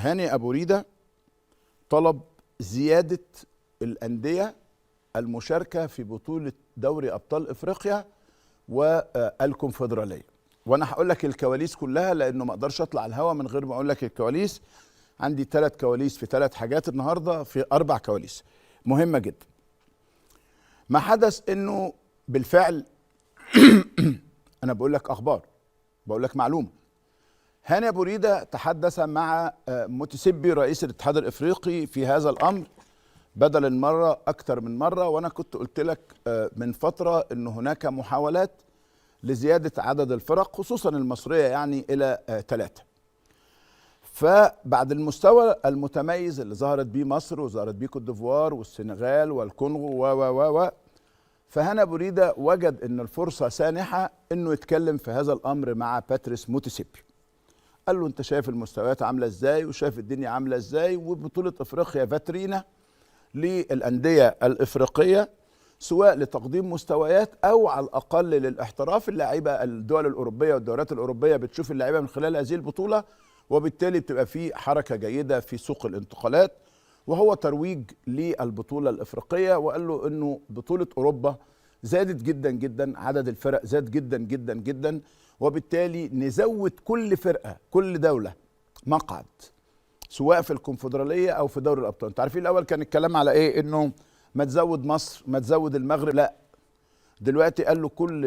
هاني أبو ريدة طلب زيادة الأندية المشاركة في بطولة دوري أبطال إفريقيا والكونفدرالية. وأنا هقول لك الكواليس كلها لأنه ما أقدرش أطلع على الهوا من غير ما أقول لك الكواليس. عندي 3 كواليس في 3 حاجات النهاردة، في 4 كواليس مهمة جدا. ما حدث إنه بالفعل أنا بقول لك أخبار، بقول لك معلومة. هاني أبو ريدة تحدث مع متسبي رئيس الاتحاد الإفريقي في هذا الأمر بدل المرة أكثر من مرة، وأنا كنت قلت لك من فترة أن هناك محاولات لزيادة عدد الفرق خصوصا المصرية يعني إلى 3. فبعد المستوى المتميز اللي ظهرت بيه مصر وظهرت بيه كوت ديفوار والسنغال والكونغو و فهاني أبو ريدة وجد أن الفرصة سانحة أنه يتكلم في هذا الأمر مع باتريس موتسيبي. قال له أنت شايف المستويات عاملة إزاي وشايف الدنيا عاملة إزاي، وبطولة أفريقيا فاترينا للأندية الإفريقية سواء لتقديم مستويات أو على الأقل للاحتراف. اللاعيبة الدول الأوروبية والدورات الأوروبية بتشوف اللاعيبة من خلال هذه البطولة، وبالتالي بتبقى في حركة جيدة في سوق الانتقالات، وهو ترويج للبطولة الإفريقية. وقال له أنه بطولة أوروبا زادت جدا جدا، عدد الفرق زاد جدا جدا جدا، وبالتالي نزود كل فرقة كل دولة مقعد سواء في الكونفدرالية أو في دوري الأبطال. أنت عارفين الأول كان الكلام على إيه؟ إنه ما تزود مصر ما تزود المغرب، لا دلوقتي قال له كل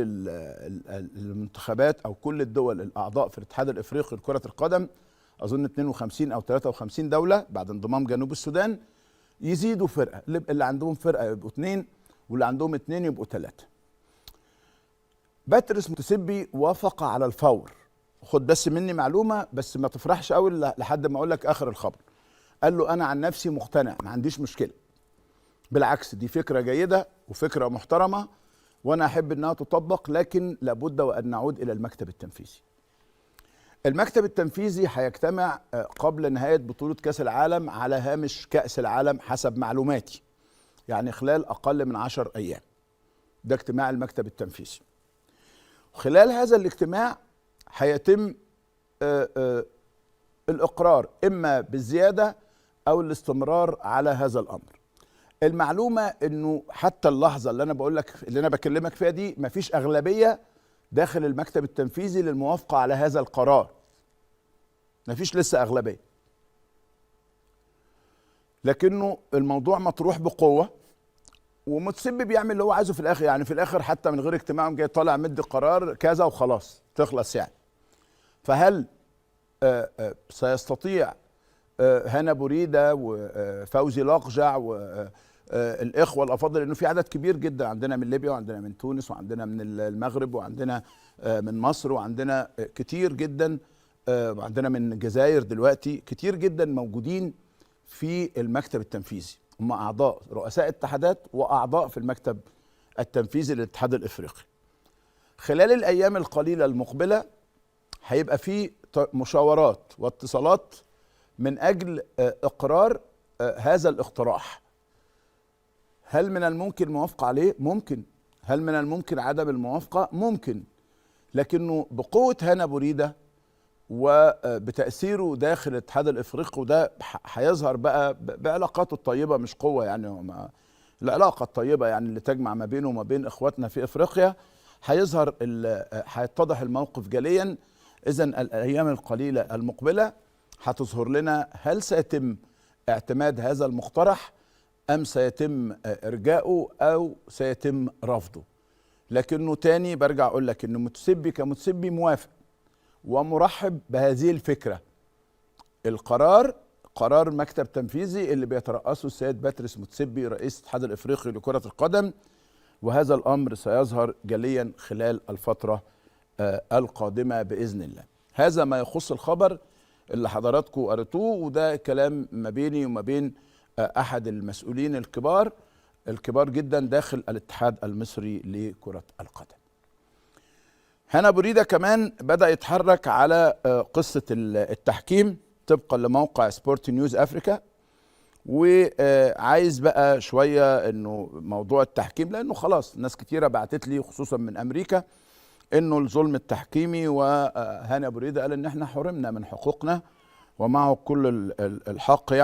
المنتخبات أو كل الدول الأعضاء في الاتحاد الإفريقي لكرة القدم، أظن 52 أو 53 دولة بعد انضمام جنوب السودان، يزيدوا فرقة، اللي عندهم فرقة يبقوا 2 واللي عندهم 2 يبقوا 3. باتريس موتسيبي وافق على الفور. خد بس مني معلومة، بس ما تفرحش قوي لحد ما اقول لك اخر الخبر. قال له انا عن نفسي مقتنع، ما عنديش مشكلة، بالعكس دي فكرة جيدة وفكرة محترمة وانا احب انها تطبق، لكن لابد وان نعود الى المكتب التنفيذي. المكتب التنفيذي هيجتمع قبل نهاية بطولة كأس العالم على هامش كأس العالم حسب معلوماتي، يعني خلال اقل من 10 ايام. ده اجتماع المكتب التنفيذي. خلال هذا الاجتماع هيتم الإقرار إما بالزيادة أو الاستمرار على هذا الأمر. المعلومة إنه حتى اللحظة اللي أنا بقول لك اللي أنا بكلمك فيها دي مفيش أغلبية داخل المكتب التنفيذي للموافقة على هذا القرار. مفيش لسه أغلبية، لكنه الموضوع مطروح بقوة، ومتسبي بيعمل اللي هو عايزه في الاخر. يعني في الاخر حتى من غير اجتماع جاي طالع مدي قرار كذا وخلاص تخلص يعني. فهل سيستطيع هاني أبو ريدة وفوزي لقجع والاخوه الافاضل، لانه في عدد كبير جدا عندنا من ليبيا وعندنا من تونس وعندنا من المغرب وعندنا من مصر وعندنا كتير جدا وعندنا من الجزائر دلوقتي كتير جدا موجودين في المكتب التنفيذي، هم أعضاء رؤساء اتحادات وأعضاء في المكتب التنفيذي للاتحاد الإفريقي. خلال الأيام القليلة المقبلة هيبقى في مشاورات واتصالات من أجل إقرار هذا الاقتراح. هل من الممكن الموافقة عليه؟ ممكن. هل من الممكن عدم الموافقة؟ ممكن. لكنه بقوة هاني أبو ريدة وبتأثيره داخل الاتحاد الافريقي، وده هيظهر بقى بعلاقاته الطيبه، مش قوه يعني، العلاقه الطيبه يعني اللي تجمع ما بينه وما بين اخواتنا في افريقيا، هيظهر هيتضح الموقف جليا. اذا الايام القليله المقبله هتظهر لنا هل سيتم اعتماد هذا المقترح ام سيتم ارجاؤه او سيتم رفضه. لكنه تاني برجع اقول لك انه متسبي كمتسبي موافق ومرحب بهذه الفكرة. القرار قرار مكتب تنفيذي اللي بيترأسه السيد باتريس موتسيبي رئيس الاتحاد الافريقي لكرة القدم، وهذا الامر سيظهر جليا خلال الفترة القادمة بإذن الله. هذا ما يخص الخبر اللي حضراتكم قريتوه، وده كلام ما بيني وما بين احد المسؤولين الكبار جدا داخل الاتحاد المصري لكرة القدم. هاني أبو ريدة كمان بدأ يتحرك على قصة التحكيم طبقا لموقع سبورت نيوز أفريكا، وعايز بقى شوية انه موضوع التحكيم، لانه خلاص ناس كتيرة بعتت لي خصوصا من أمريكا انه الظلم التحكيمي، وهاني أبو ريدة قال ان احنا حرمنا من حقوقنا ومعه كل الحق يعني.